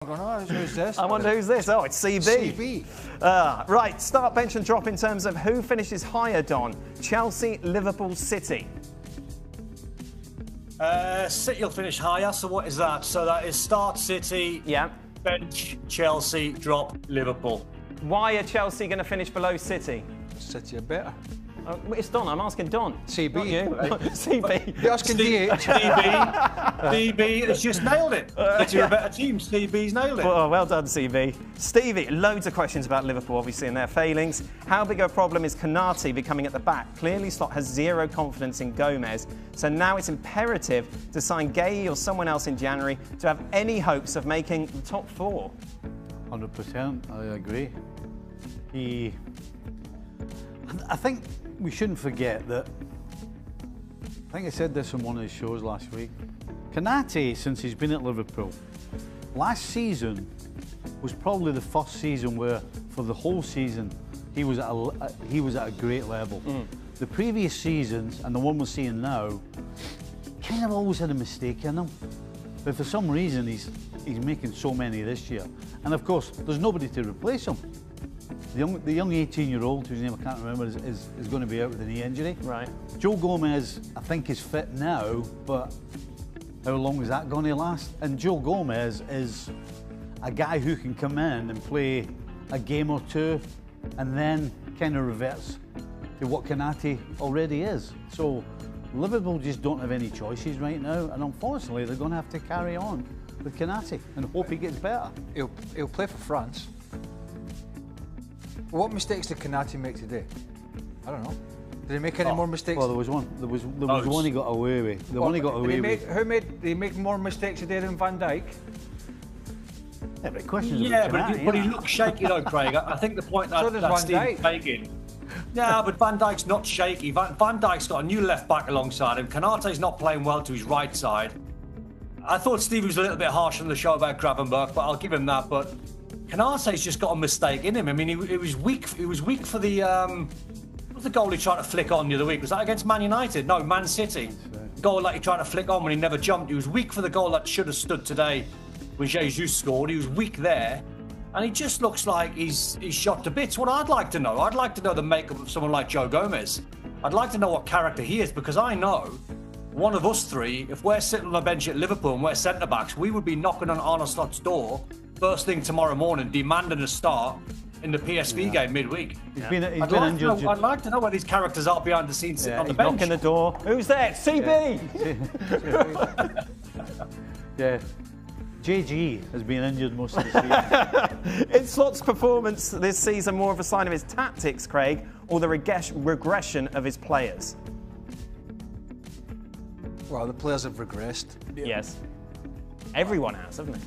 I don't know. Who's this? I wonder who's this. Oh, it's CB. CB. Right, start, bench and drop in terms of who finishes higher, Don. Chelsea, Liverpool, City. City will finish higher, so what is that? So that is start City, bench Chelsea, drop Liverpool. Why are Chelsea going to finish below City? City are better. It's Don. I'm asking Don. CB. Not you. CB. You're asking DH. CB has just nailed it. City are a better team. CB's nailed it. Well done, CB. Stevie, loads of questions about Liverpool, obviously, and their failings. How big a problem is Konate becoming at the back? Clearly, Slot has zero confidence in Gomez, so now it's imperative to sign Gay or someone else in January to have any hopes of making the top four. 100%, I agree. I think we shouldn't forget that, I think I said this on one of his shows last week, Konate, since he's been at Liverpool, last season was probably the first season where, for the whole season, he was at a great level. The previous seasons, and the one we're seeing now, kind of always had a mistake in him. But for some reason, he's making so many this year. And of course, there's nobody to replace him. The young 18-year-old, whose name I can't remember, is going to be out with a knee injury. Right. Joe Gomez, I think, is fit now, but how long is that going to last? And Joe Gomez is a guy who can come in and play a game or two and then kind of reverts to what Konate already is. So Liverpool just don't have any choices right now, and unfortunately they're going to have to carry on with Konate and hope he gets better. He'll play for France. What mistakes did Konate make today? I don't know. Did he make any more mistakes? Well, there was one. There was one he got away with. The one he got away with. Did he make more mistakes today than Van Dijk? Yeah, but questions. Yeah, but he looks shaky though, Craig. I think the point that Steve's making. Yeah, but Van Dijk's not shaky. Van Dijk's got a new left back alongside him. Konate's not playing well to his right side. I thought Steve was a little bit harsh on the show about Gravenberch, but I'll give him that. But Konate's just got a mistake in him. I mean, it was weak. It was weak for the what was the goal he tried to flick on the other week? Was that against Man United? No, Man City. Goal that he tried to flick on when he never jumped. He was weak for the goal that should have stood today when Jesus scored. He was weak there, and he just looks like he's shot to bits. What I'd like to know the makeup of someone like Joe Gomez. I'd like to know what character he is, because I know one of us three, if we're sitting on the bench at Liverpool and we're centre backs, we would be knocking on Arne Slot's door first thing tomorrow morning, demanding a start in the PSV game midweek. He's been injured. I'd like to know where these characters are behind the scenes sitting on the bench. Knocking the door. Who's there? CB! Yeah. JG has been injured most of the season. Is Slot's performance this season more of a sign of his tactics, Craig, or the regression of his players? Well, the players have regressed. Yes. Everyone has, haven't they?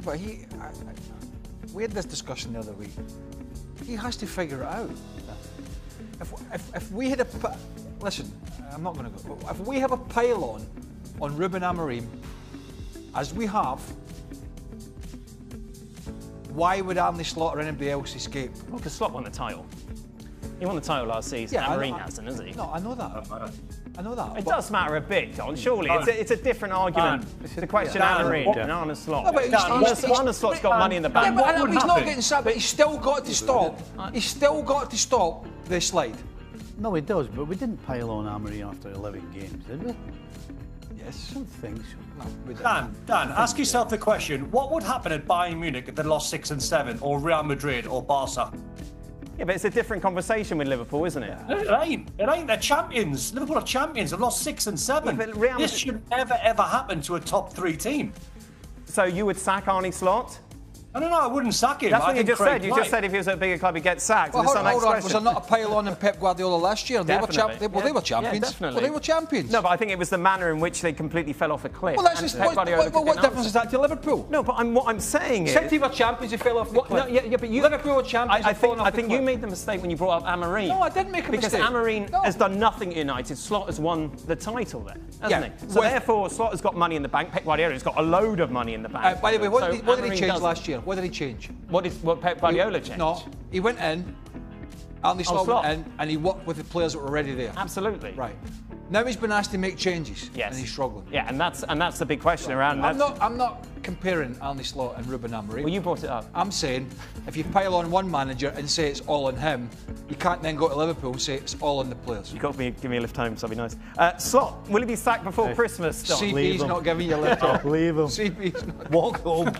But we had this discussion the other week. He has to figure it out. If we had listen, I'm not going to go. If we have a pile on Ruben Amorim, as we have, why would Arne Slot or anybody else escape? Well, because Slot won the title. He won the title last season. Yeah, Amorim hasn't, has he? No, I know that. I know that. It does matter a bit, Don. Surely it's a different argument. To question Amorim and Arne Slot. No, but Arne Slot's got money in the bank. Yeah, but he's not getting sacked, but he's still got to stop. He's still got to stop this slide. No, he does, but we didn't pile on Amorim after 11 games, did we? Yes. Some things. Dan, ask yourself the question: what would happen at Bayern Munich if they lost 6 and 7, or Real Madrid, or Barca? Yeah, but it's a different conversation with Liverpool, isn't it? It ain't. They're champions. Liverpool are champions. They've lost 6 and 7. Yeah, this should never ever happen to a top 3 team. So you would sack Arne Slot? I don't know. I wouldn't sack him. That's what you just said. You just said if he was at a bigger club, he'd get sacked. Well, hold on. Was there not a pile on in Pep Guardiola last year? They were champions. Yeah, definitely. Well, they were champions. No, but I think it was the manner in which they completely fell off a cliff. Well, that's just what difference is that to Liverpool? No, but what I'm saying is City were champions. They fell off the cliff. No, yeah, but Liverpool were champions. I think you made the mistake when you brought up Amorim. No, I didn't make a mistake. Because Amorim has done nothing at United. Slot has won the title there, hasn't he? So therefore, Slot has got money in the bank. Pep Guardiola has got a load of money in the bank. By the way, what did he change last year? What did he change? What Pep Guardiola changed? No, he went in, Arne Slot went in, and he worked with the players that were already there. Absolutely. Right. Now he's been asked to make changes, and he's struggling. Yeah, and that's the big question around. I'm not comparing Arne Slot and Ruben Amorim. Well, you brought it up. I'm saying if you pile on one manager and say it's all on him, you can't then go to Liverpool and say it's all on the players. You've got to give me a lift home, so that'd be nice. Slot, will he be sacked before Christmas? Don? CB's not giving you a lift home. Leave him. CB's not. Walk home.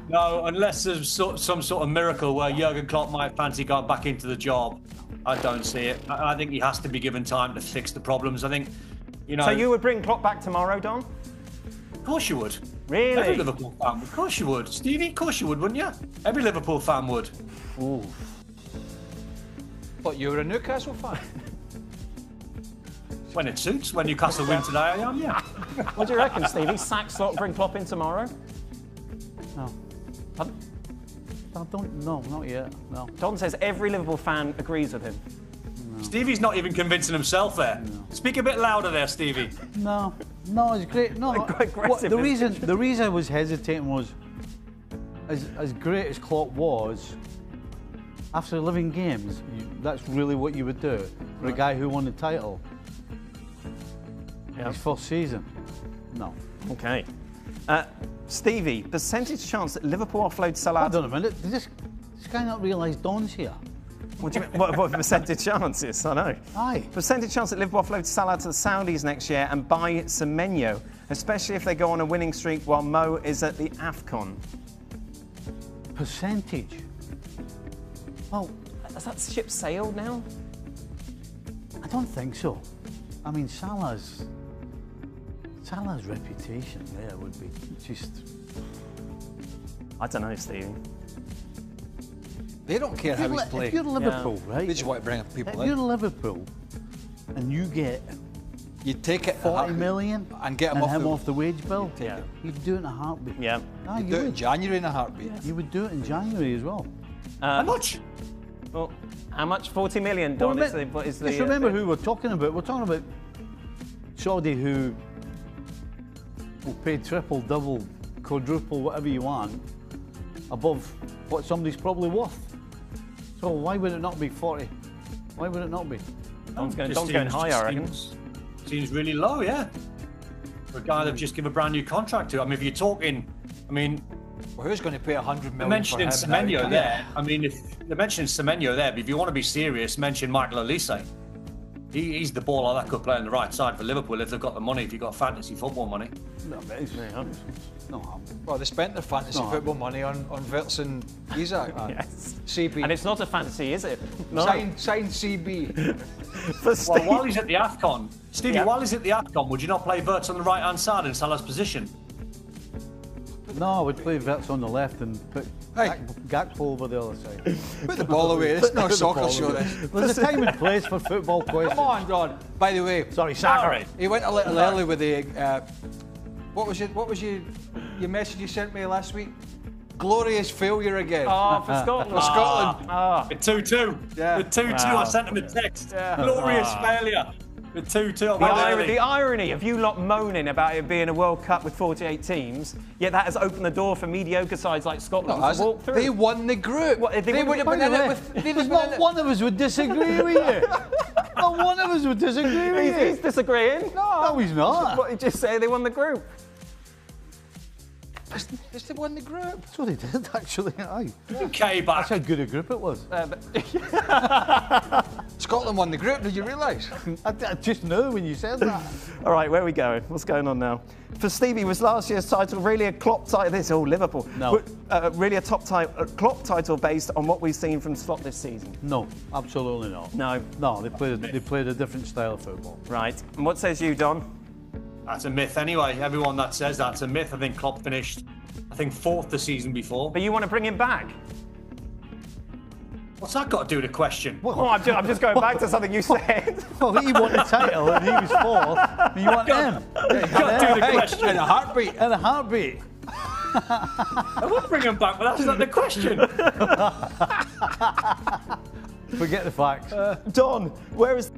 No, unless there's some sort of miracle where Jurgen Klopp might fancy going back into the job. I don't see it. I think he has to be given time to fix the problems. I think, you know... So you would bring Klopp back tomorrow, Don? Of course you would. Really? Every Liverpool fan, of course you would. Stevie, of course you would, wouldn't you? Every Liverpool fan would. Ooh. But you were a Newcastle fan. When it suits. When Newcastle win today, I am, yeah. What do you reckon, Stevie? Sack Slot, bring Klopp in tomorrow? No. Pardon? I don't. No, not yet. No. Don says every Liverpool fan agrees with him. No. Stevie's not even convincing himself there. No. Speak a bit louder there, Stevie. No, it's great. No, Quite aggressive, the reason I was hesitating was, as great as Klopp was, after 11 games, that's really what you would do for a guy who won the title. His first season. No. Okay. Stevie, percentage chance that Liverpool offload Salah... Hold on a minute. Did this guy not realise Don's here? What do you mean? What percentage chances? I know. Aye. Percentage chance that Liverpool offload Salah to the Saudis next year and buy Semenyo, especially if they go on a winning streak while Mo is at the AFCON. Percentage? Well, has that ship sailed now? I don't think so. I mean, Salah's reputation there would be just... I don't know, Stevie. They don't care how he's playing. If you're Liverpool, right? They just want to bring people in. If you're Liverpool and you get... You take it 40 million and get him off the wage bill, Yeah. you'd do it in a heartbeat. Yeah. No, you do it in January in a heartbeat. You would do it in January as well. How much? Well, how much? 40 million, Don, is the... Just remember who we're talking about. We're talking about Saudi who will pay triple, double, quadruple, whatever you want, above what somebody's probably worth. So why would it not be 40? Why would it not be? Don's going higher, I reckon. Seems really low, yeah. For a guy they've just given a brand new contract to. I mean, if you're talking, well, who's going to pay 100 million mentioning for him Semenyo now? there. I mean, if they're mentioning Semenyo there, but if you want to be serious, mention Michael Olise. He's the baller that could play on the right side for Liverpool if they've got the money, if you've got fantasy football money. No. Well, they spent their fantasy football money on Wirtz and Isak. Yes. CB. And it's not a fantasy, is it? No. Sign CB. Well, while he's at the AFCON, Stevie, while he's at the AFCON, would you not play Wirtz on the right-hand side in Salah's position? No, I would play Wirtz on the left and put Gakpo over the other side. Put the ball away. It's not a soccer show, this. There's a time and place for football questions. Come on, Don. By the way, sorry, Zachary. He went a little early with the. What was your message you sent me last week? Glorious failure again. Oh, for Scotland. For Scotland. The 2-2. Yeah. The 2-2. Wow. I sent him a text. Yeah. Glorious failure. The 2-2. The irony of you lot moaning about it being a World Cup with 48 teams, yet that has opened the door for mediocre sides like Scotland to walk through. They won the group. They would have been in it with... There's not one of us would disagree with you. Not one of us would disagree with you. He's disagreeing. No, he's not. What, you just say they won the group. Yes, they won the group. That's what they did, actually. Aye. Okay, back. That's how good a group it was. Scotland won the group, did you realise? I just knew when you said that. All right, where are we going? What's going on now? For Stevie, was last year's title really a Klopp title? Liverpool. No. Really a Klopp title based on what we've seen from Slot this season? No, absolutely not. No. No, they played a different style of football. Right. And what says you, Don? That's a myth anyway. Everyone that says that's a myth. I think Klopp finished, fourth the season before. But you want to bring him back? What's that got to do with the question? Oh, I'm just going back to something you said. Well, he won the title and he was fourth. And you want him? Got to do the question. In a heartbeat. In a heartbeat. I would bring him back, but that's not the question. Forget the facts. Don, where is...